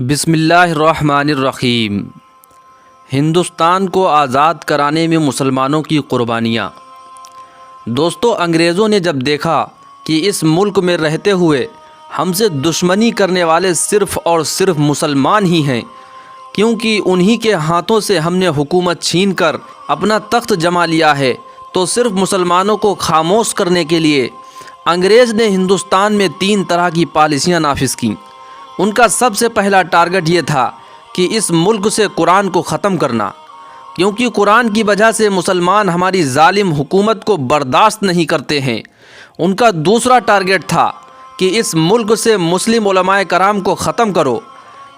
بسم اللہ الرحمن الرحیم۔ ہندوستان کو آزاد کرانے میں مسلمانوں کی قربانیاں۔ دوستو، انگریزوں نے جب دیکھا کہ اس ملک میں رہتے ہوئے ہم سے دشمنی کرنے والے صرف اور صرف مسلمان ہی ہیں، کیونکہ انہی کے ہاتھوں سے ہم نے حکومت چھین کر اپنا تخت جما لیا ہے، تو صرف مسلمانوں کو خاموش کرنے کے لیے انگریز نے ہندوستان میں 3 طرح کی پالیسیاں نافذ کیں۔ ان کا سب سے پہلا ٹارگٹ یہ تھا کہ اس ملک سے قرآن کو ختم کرنا، کیونکہ قرآن کی وجہ سے مسلمان ہماری ظالم حکومت کو برداشت نہیں کرتے ہیں۔ ان کا دوسرا ٹارگٹ تھا کہ اس ملک سے مسلم علماء کرام کو ختم کرو،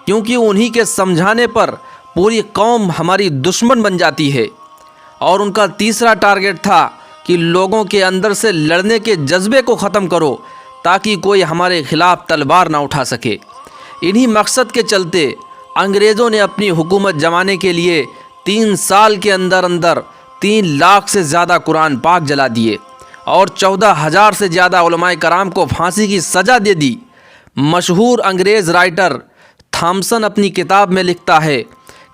کیونکہ انہی کے سمجھانے پر پوری قوم ہماری دشمن بن جاتی ہے۔ اور ان کا تیسرا ٹارگٹ تھا کہ لوگوں کے اندر سے لڑنے کے جذبے کو ختم کرو، تاکہ کوئی ہمارے خلاف تلوار نہ اٹھا سکے۔ انہی مقصد کے چلتے انگریزوں نے اپنی حکومت جمانے کے لیے 3 سال کے اندر 3 لاکھ سے زیادہ قرآن پاک جلا دیے اور 14,000 سے زیادہ علماء کرام کو پھانسی کی سزا دے دی۔ مشہور انگریز رائٹر تھامسن اپنی کتاب میں لکھتا ہے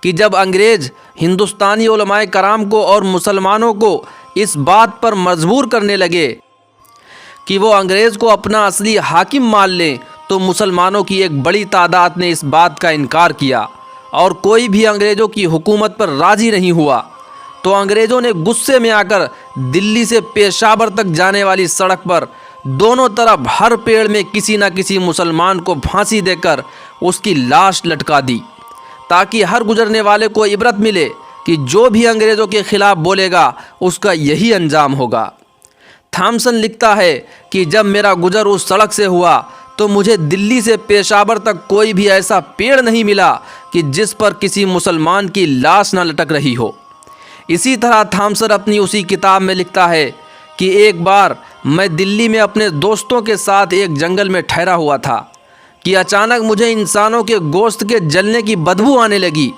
کہ جب انگریز ہندوستانی علماء کرام کو اور مسلمانوں کو اس بات پر مجبور کرنے لگے کہ وہ انگریز کو اپنا اصلی حاکم مان لیں، تو مسلمانوں کی ایک بڑی تعداد نے اس بات کا انکار کیا اور کوئی بھی انگریزوں کی حکومت پر راضی نہیں ہوا۔ تو انگریزوں نے غصے میں آ کر دلی سے پشاور تک جانے والی سڑک پر دونوں طرف ہر پیڑ میں کسی نہ کسی مسلمان کو پھانسی دے کر اس کی لاش لٹکا دی، تاکہ ہر گزرنے والے کو عبرت ملے کہ جو بھی انگریزوں کے خلاف بولے گا اس کا یہی انجام ہوگا۔ تھامسن لکھتا ہے کہ جب میرا گزر اس سڑک سے ہوا تو مجھے دلی سے پشاور تک کوئی بھی ایسا پیڑ نہیں ملا کہ جس پر کسی مسلمان کی لاش نہ لٹک رہی ہو۔ اسی طرح تھامسن اپنی اسی کتاب میں لکھتا ہے کہ ایک بار میں دلی میں اپنے دوستوں کے ساتھ ایک جنگل میں ٹھہرا ہوا تھا کہ اچانک مجھے انسانوں کے گوشت کے جلنے کی بدبو آنے لگی۔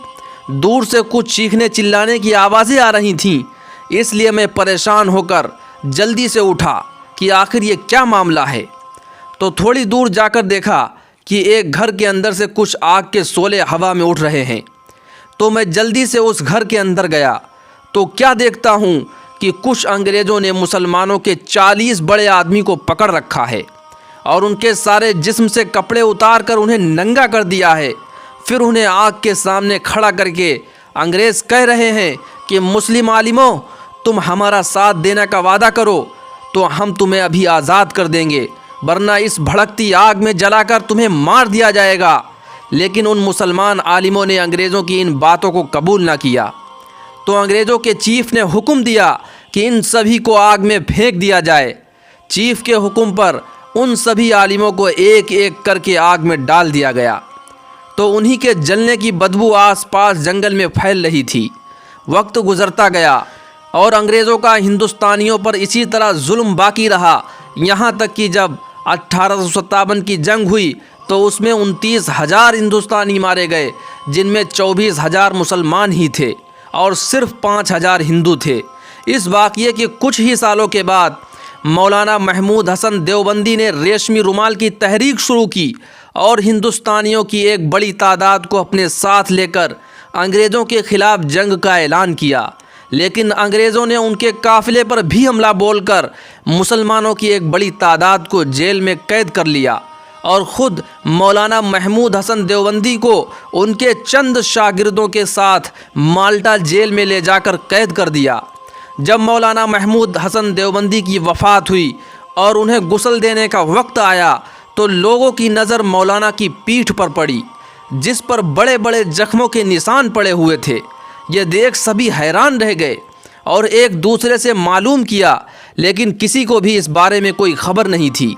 دور سے کچھ چیخنے چلانے کی آوازیں آ رہی تھیں، اس لیے میں پریشان ہو کر جلدی سے اٹھا کہ آخر یہ کیا معاملہ ہے۔ تو تھوڑی دور جا کر دیکھا کہ ایک گھر کے اندر سے کچھ آگ کے شعلے ہوا میں اٹھ رہے ہیں۔ تو میں جلدی سے اس گھر کے اندر گیا تو کیا دیکھتا ہوں کہ کچھ انگریزوں نے مسلمانوں کے 40 بڑے آدمی کو پکڑ رکھا ہے اور ان کے سارے جسم سے کپڑے اتار کر انہیں ننگا کر دیا ہے۔ پھر انہیں آگ کے سامنے کھڑا کر کے انگریز کہہ رہے ہیں کہ مسلم عالموں، تم ہمارا ساتھ دینے کا وعدہ کرو تو ہم تمہیں ابھی آزاد کر دیں گے، ورنہ اس بھڑکتی آگ میں جلا کر تمہیں مار دیا جائے گا۔ لیکن ان مسلمان عالموں نے انگریزوں کی ان باتوں کو قبول نہ کیا۔ تو انگریزوں کے چیف نے حکم دیا کہ ان سبھی کو آگ میں پھینک دیا جائے۔ چیف کے حکم پر ان سبھی عالموں کو ایک ایک کر کے آگ میں ڈال دیا گیا۔ تو انہی کے جلنے کی بدبو آس پاس جنگل میں پھیل رہی تھی۔ وقت گزرتا گیا اور انگریزوں کا ہندوستانیوں پر اسی طرح ظلم باقی رہا، یہاں تک کہ جب 1857 کی جنگ ہوئی تو اس میں 29,000 ہندوستانی مارے گئے، جن میں 24,000 مسلمان ہی تھے اور صرف 5,000 ہندو تھے۔ اس واقعے کے کچھ ہی سالوں کے بعد مولانا محمود حسن دیوبندی نے ریشمی رومال کی تحریک شروع کی اور ہندوستانیوں کی ایک بڑی تعداد کو اپنے ساتھ لے کر انگریزوں کے خلاف جنگ کا اعلان کیا۔ لیکن انگریزوں نے ان کے قافلے پر بھی حملہ بول کر مسلمانوں کی ایک بڑی تعداد کو جیل میں قید کر لیا اور خود مولانا محمود حسن دیوبندی کو ان کے چند شاگردوں کے ساتھ مالٹا جیل میں لے جا کر قید کر دیا۔ جب مولانا محمود حسن دیوبندی کی وفات ہوئی اور انہیں غسل دینے کا وقت آیا تو لوگوں کی نظر مولانا کی پیٹھ پر پڑی، جس پر بڑے بڑے زخموں کے نشان پڑے ہوئے تھے۔ یہ دیکھ سبھی حیران رہ گئے اور ایک دوسرے سے معلوم کیا، لیکن کسی کو بھی اس بارے میں کوئی خبر نہیں تھی۔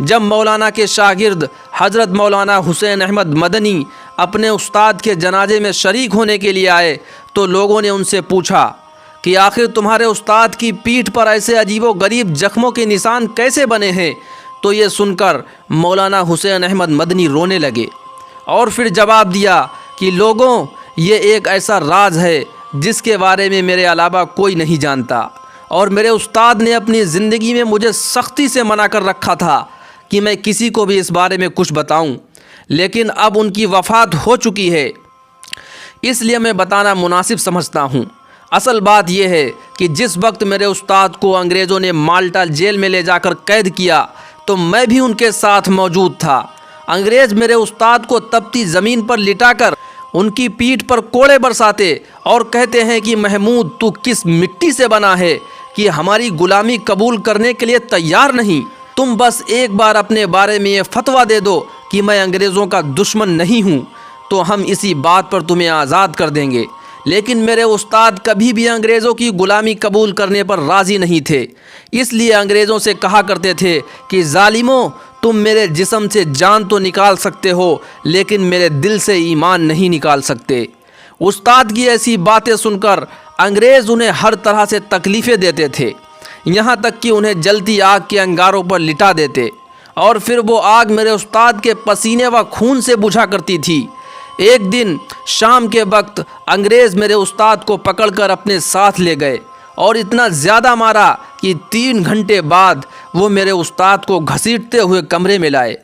جب مولانا کے شاگرد حضرت مولانا حسین احمد مدنی اپنے استاد کے جنازے میں شریک ہونے کے لیے آئے تو لوگوں نے ان سے پوچھا کہ آخر تمہارے استاد کی پیٹھ پر ایسے عجیب و غریب زخموں کے نشان کیسے بنے ہیں؟ تو یہ سن کر مولانا حسین احمد مدنی رونے لگے اور پھر جواب دیا کہ لوگوں، یہ ایک ایسا راز ہے جس کے بارے میں میرے علاوہ کوئی نہیں جانتا، اور میرے استاد نے اپنی زندگی میں مجھے سختی سے منع کر رکھا تھا کہ میں کسی کو بھی اس بارے میں کچھ بتاؤں، لیکن اب ان کی وفات ہو چکی ہے، اس لیے میں بتانا مناسب سمجھتا ہوں۔ اصل بات یہ ہے کہ جس وقت میرے استاد کو انگریزوں نے مالٹا جیل میں لے جا کر قید کیا تو میں بھی ان کے ساتھ موجود تھا۔ انگریز میرے استاد کو تپتی زمین پر لٹا کر ان کی پیٹھ پر کوڑے برساتے اور کہتے ہیں کہ محمود تو کس مٹی سے بنا ہے کہ ہماری غلامی قبول کرنے کے لیے تیار نہیں؟ تم بس ایک بار اپنے بارے میں یہ فتویٰ دے دو کہ میں انگریزوں کا دشمن نہیں ہوں تو ہم اسی بات پر تمہیں آزاد کر دیں گے۔ لیکن میرے استاد کبھی بھی انگریزوں کی غلامی قبول کرنے پر راضی نہیں تھے، اس لیے انگریزوں سے کہا کرتے تھے کہ ظالموں، تم میرے جسم سے جان تو نکال سکتے ہو لیکن میرے دل سے ایمان نہیں نکال سکتے۔ استاد کی ایسی باتیں سن کر انگریز انہیں ہر طرح سے تکلیفیں دیتے تھے، یہاں تک کہ انہیں جلتی آگ کے انگاروں پر لٹا دیتے اور پھر وہ آگ میرے استاد کے پسینے و خون سے بجھا کرتی تھی۔ ایک دن شام کے وقت انگریز میرے استاد کو پکڑ کر اپنے ساتھ لے گئے اور اتنا زیادہ مارا کہ 3 گھنٹے بعد وہ میرے استاد کو گھسیٹتے ہوئے کمرے میں لائے۔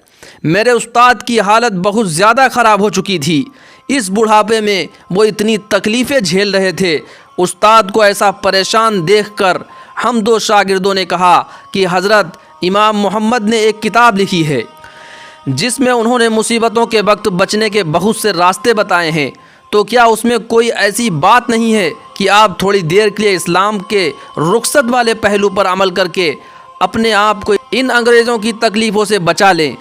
میرے استاد کی حالت بہت زیادہ خراب ہو چکی تھی، اس بڑھاپے میں وہ اتنی تکلیفیں جھیل رہے تھے۔ استاد کو ایسا پریشان دیکھ کر ہم 2 شاگردوں نے کہا کہ حضرت امام محمد نے ایک کتاب لکھی ہے جس میں انہوں نے مصیبتوں کے وقت بچنے کے بہت سے راستے بتائے ہیں، تو کیا اس میں کوئی ایسی بات نہیں ہے کہ آپ تھوڑی دیر کے لیے اسلام کے رخصت والے پہلو پر عمل کر کے اپنے آپ کو ان انگریزوں کی تکلیفوں سے بچا لیں؟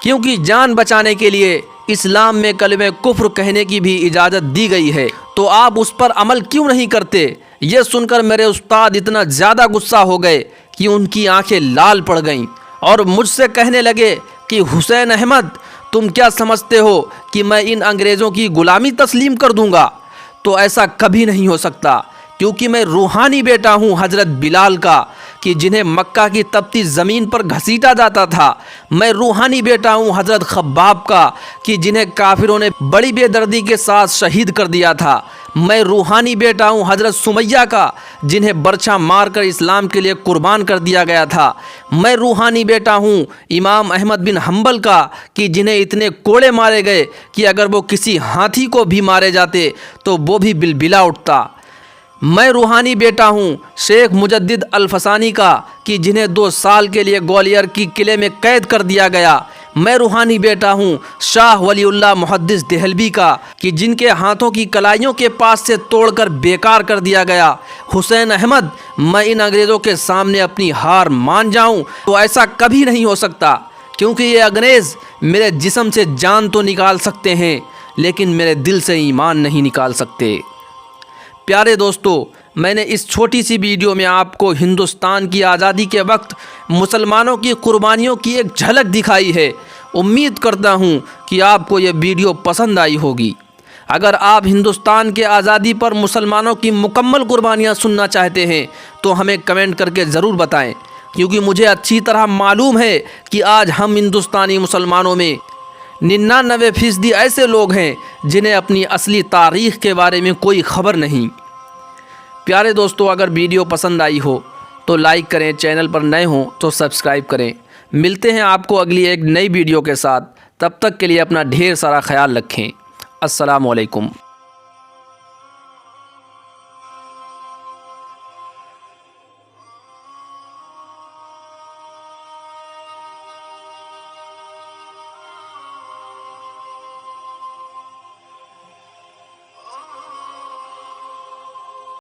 کیونکہ جان بچانے کے لیے اسلام میں کلمہ کفر کہنے کی بھی اجازت دی گئی ہے، تو آپ اس پر عمل کیوں نہیں کرتے؟ یہ سن کر میرے استاد اتنا زیادہ غصہ ہو گئے کہ ان کی آنکھیں لال پڑ گئیں اور مجھ سے کہنے لگے کہ حسین احمد، تم کیا سمجھتے ہو کہ میں ان انگریزوں کی غلامی تسلیم کر دوں گا؟ تو ایسا کبھی نہیں ہو سکتا، کیونکہ میں روحانی بیٹا ہوں حضرت بلال کا کہ جنہیں مکہ کی تپتی زمین پر گھسیٹا جاتا تھا۔ میں روحانی بیٹا ہوں حضرت خباب کا کہ جنہیں کافروں نے بڑی بے دردی کے ساتھ شہید کر دیا تھا۔ میں روحانی بیٹا ہوں حضرت سمیہ کا جنہیں برچھا مار کر اسلام کے لیے قربان کر دیا گیا تھا۔ میں روحانی بیٹا ہوں امام احمد بن حنبل کا کہ جنہیں اتنے کوڑے مارے گئے کہ اگر وہ کسی ہاتھی کو بھی مارے جاتے تو وہ بھی بلبلا اٹھتا۔ میں روحانی بیٹا ہوں شیخ مجدد الفسانی کا کہ جنہیں 2 سال کے لیے گوالیر کی قلعے میں قید کر دیا گیا۔ میں روحانی بیٹا ہوں شاہ ولی اللہ محدث دہلوی کا کہ جن کے ہاتھوں کی کلائیوں کے پاس سے توڑ کر بیکار کر دیا گیا۔ حسین احمد، میں ان انگریزوں کے سامنے اپنی ہار مان جاؤں تو ایسا کبھی نہیں ہو سکتا، کیونکہ یہ انگریز میرے جسم سے جان تو نکال سکتے ہیں لیکن میرے دل سے ایمان نہیں نکال سکتے۔ پیارے دوستو، میں نے اس چھوٹی سی ویڈیو میں آپ کو ہندوستان کی آزادی کے وقت مسلمانوں کی قربانیوں کی ایک جھلک دکھائی ہے۔ امید کرتا ہوں کہ آپ کو یہ ویڈیو پسند آئی ہوگی۔ اگر آپ ہندوستان کے آزادی پر مسلمانوں کی مکمل قربانیاں سننا چاہتے ہیں تو ہمیں کمنٹ کر کے ضرور بتائیں، کیونکہ مجھے اچھی طرح معلوم ہے کہ آج ہم ہندوستانی مسلمانوں میں 99% ایسے لوگ ہیں جنہیں اپنی اصلی تاریخ کے بارے میں کوئی خبر نہیں۔ پیارے دوستو، اگر ویڈیو پسند آئی ہو تو لائک کریں، چینل پر نئے ہوں تو سبسکرائب کریں۔ ملتے ہیں آپ کو اگلی ایک نئی ویڈیو کے ساتھ، تب تک کے لیے اپنا ڈھیر سارا خیال رکھیں۔ السلام علیکم۔